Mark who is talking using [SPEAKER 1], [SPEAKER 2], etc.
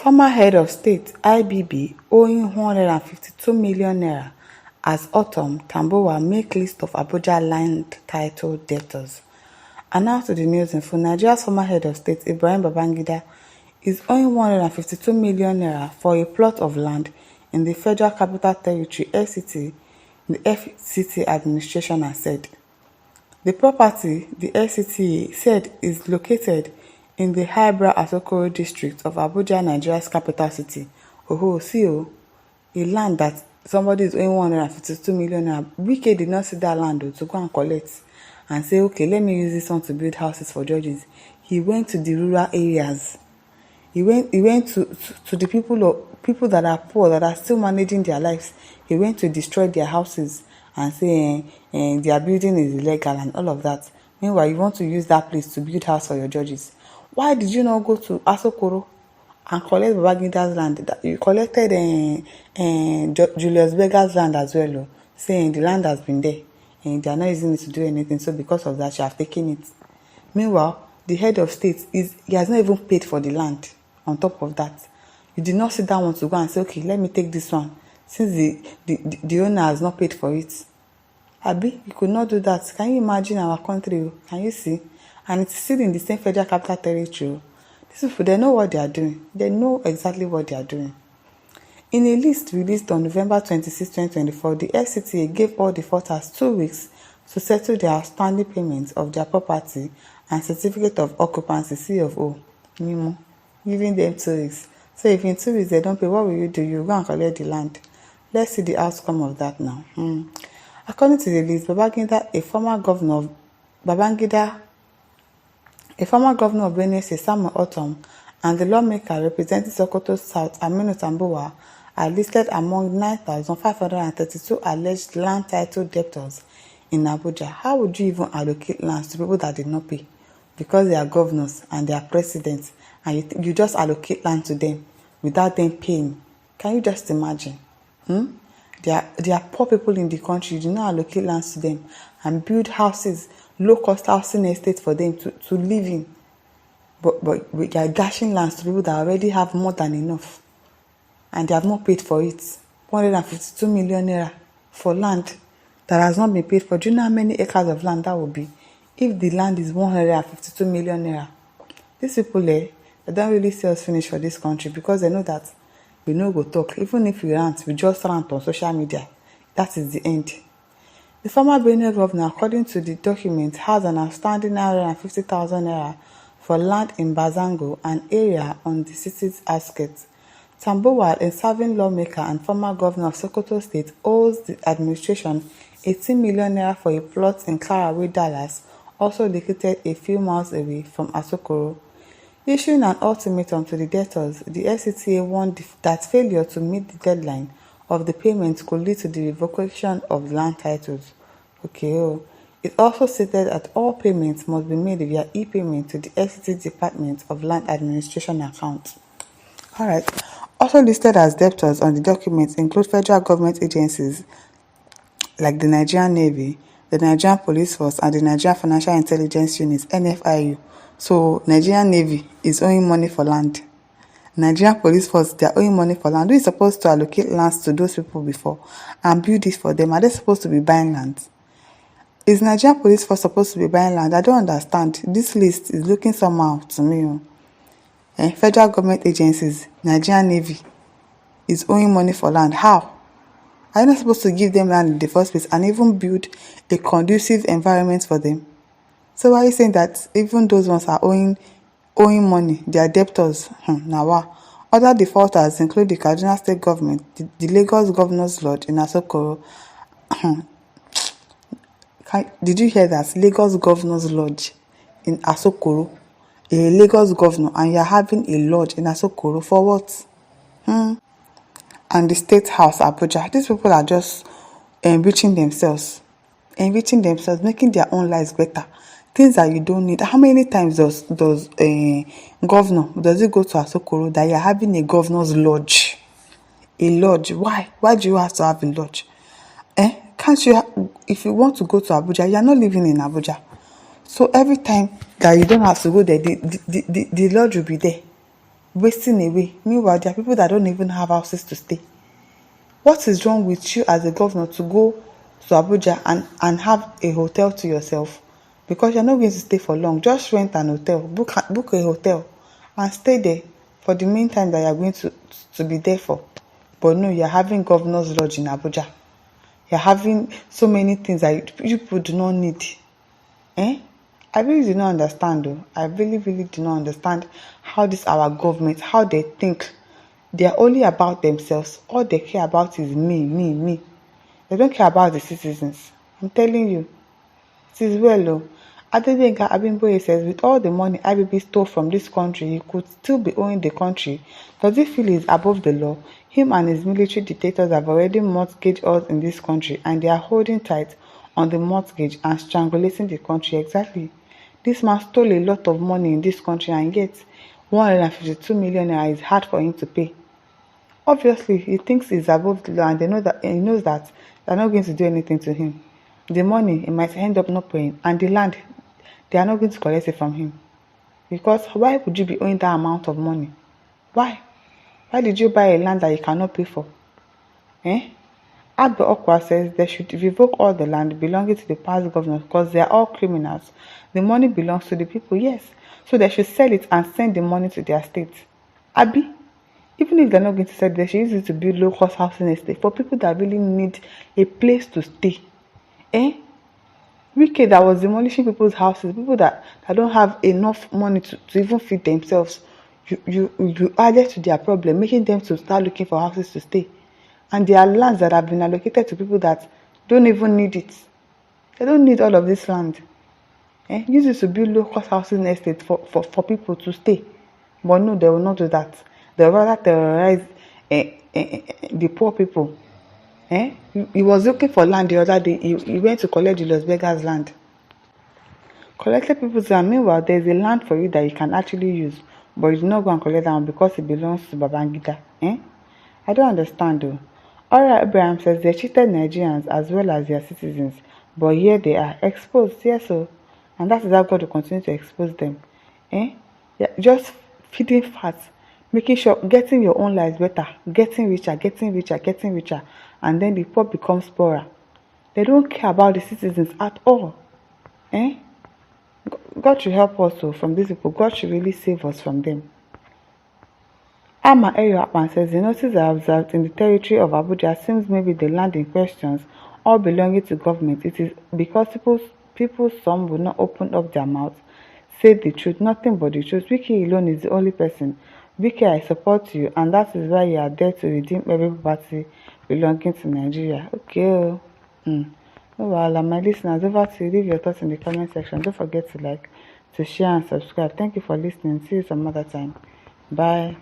[SPEAKER 1] Former head of state IBB owing 152 million naira as Autumn Tambuwal make list of Abuja land title debtors. And now to the news info. Nigeria's former head of state Ibrahim Babangida is owing 152 million naira for a plot of land in the Federal Capital Territory (FCT), the FCT administration has said. The property, the FCT said, is located in the Highbrow Asokoro district of Abuja, Nigeria's capital city. CO, a land that somebody is owing 152 million naira. Wike did not see that land to go and collect and say, okay, let me use this one to build houses for judges. He went to the rural areas. He went to the people that are poor, that are still managing their lives. He went to destroy their houses and say their building is illegal and all of that. Meanwhile, you want to use that place to build house for your judges. Why did you not go to Asokoro and collect Babangida's land? You collected Julius Berger's land as well, saying the land has been there and they are not using it to do anything. So because of that, you have taken it. Meanwhile, the head of state he has not even paid for the land. On top of that, you did not sit down to go and say, okay, let me take this one, since the owner has not paid for it. Abi, you could not do that. Can you imagine our country? Can you see? And it's still in the same Federal Capital Territory. These people, they know what they are doing. They know exactly what they are doing. In a list released on November 26, 2024, the FCTA gave all defaulters 2 weeks to settle their outstanding payments of their property and certificate of occupancy (CFO) minimum, giving them 2 weeks. So if in 2 weeks they don't pay, what will you do? You go and collect the land. Let's see the outcome of that now. According to the list, Babangida, a former governor of Benue State, Samuel Autumn, and the lawmaker representing Sokoto South, Aminu Tambuwal, are listed among 9,532 alleged land title debtors in Abuja. How would you even allocate lands to people that did not pay? Because they are governors and they are presidents, and you just allocate land to them without them paying. Can you just imagine? There are poor people in the country. You do not allocate lands to them and build houses, low-cost housing estates for them to live in. But you are dashing lands to people that already have more than enough, and they have not paid for it. 152 million naira for land that has not been paid for. Do you know how many acres of land that would be if the land is 152 million naira? These people, they don't really see us finish for this country, because they know that we no go talk. Even if we rant, we just rant on social media. That is the end. The former Benue governor, according to the document, has an outstanding 950,000 naira for land in Bazango, an area on the city's outskirts. Tambuwal, a serving lawmaker and former governor of Sokoto State, owes the administration 18 million naira for a plot in Caraway, Dallas, also located a few miles away from Asokoro. Issuing an ultimatum to the debtors, the FCTA warned that failure to meet the deadline of the payment could lead to the revocation of land titles. It also stated that all payments must be made via e-payment to the FCT Department of Land Administration account. Alright. Also listed as debtors on the document include federal government agencies like the Nigerian Navy, the Nigerian Police Force, and the Nigerian Financial Intelligence Unit (NFIU). So Nigerian Navy is owing money for land. Nigerian Police Force, they are owing money for land. Who is supposed to allocate lands to those people before and build it for them? Are they supposed to be buying land? Is Nigerian Police Force supposed to be buying land? I don't understand. This list is looking somehow to me. Federal government agencies, Nigerian Navy is owing money for land. How? Are you not supposed to give them land in the first place and even build a conducive environment for them? So why are you saying that even those ones are owing money, they are debtors? Now, other defaulters include the Kaduna State Government, the Lagos Governor's Lodge in Asokoro. Did you hear that? Lagos Governor's Lodge in Asokoro. A Lagos governor, and you are having a lodge in Asokoro for what? And the State House, Abuja. These people are just enriching themselves, making their own lives better. Things that you don't need. How many times does a governor does it go to Asokoro that you are having a governor's lodge? A lodge. Why? Why do you have to have a lodge? Can't you? If you want to go to Abuja, you are not living in Abuja. So every time that you don't have to go there, the lodge will be there. wasting away. Meanwhile, there are people that don't even have houses to stay. What is wrong with you as a governor to go to Abuja and have a hotel to yourself? Because you're not going to stay for long. Just rent an hotel, book a hotel and stay there for the meantime that you're going to be there for. But no, you're having governor's lodge in Abuja. You're having so many things that you people do not need. I really do not understand though. I really do not understand how this our government, how they think. They are only about themselves. All they care about is me. They don't care about the citizens. I'm telling you. It is well though. Adebenga Abimboye says, with all the money IBB stole from this country, he could still be owing the country. Does he feel he's above the law? Him and his military dictators have already mortgaged us in this country, and they are holding tight on the mortgage and strangulating the country. Exactly. This man stole a lot of money in this country, and yet 152 million naira is hard for him to pay. Obviously, he thinks he's above the law, and he knows that they're not going to do anything to him. The money, he might end up not paying, and the land, they are not going to collect it from him. Because why would you be owing that amount of money? Why? Why did you buy a land that you cannot pay for? Abba Okwa says they should revoke all the land belonging to the past governors because they are all criminals. The money belongs to the people, yes. So they should sell it and send the money to their states. Abi, even if they're not going to sell it, they should use it to build low-cost housing estate for people that really need a place to stay. Wike that was demolishing people's houses, people that don't have enough money to even feed themselves. You added to their problem, making them to start looking for houses to stay. And there are lands that have been allocated to people that don't even need it. They don't need all of this land. Use it to build low-cost housing estate for people to stay. But no, they will not do that. They will rather terrorize the poor people. He was looking for land the other day. He went to collect the Los Vegas land. Collected people's land. Meanwhile, there's a land for you that you can actually use. But you do not go and collect that one because it belongs to Babangida. I don't understand though. Ora Abraham says they cheated Nigerians as well as their citizens. But here they are, exposed, yes so. And that is how God will continue to expose them. Yeah, just feeding fat, making sure, getting your own lives better, getting richer, and then the poor becomes poorer. They don't care about the citizens at all. God should help us from these people. God should really save us from them. Ama Eyoapman says the notices are observed in the territory of Abuja seems maybe the land in questions all belonging to government. It is because people some will not open up their mouths, say the truth, nothing but the truth. Wike alone is the only person. Wike, I support you, and that is why you are there to redeem every property belonging to Nigeria. Okay. Well, my listeners, over to you. Leave your thoughts in the comment section. Don't forget to like, to share, and subscribe. Thank you for listening. See you some other time. Bye.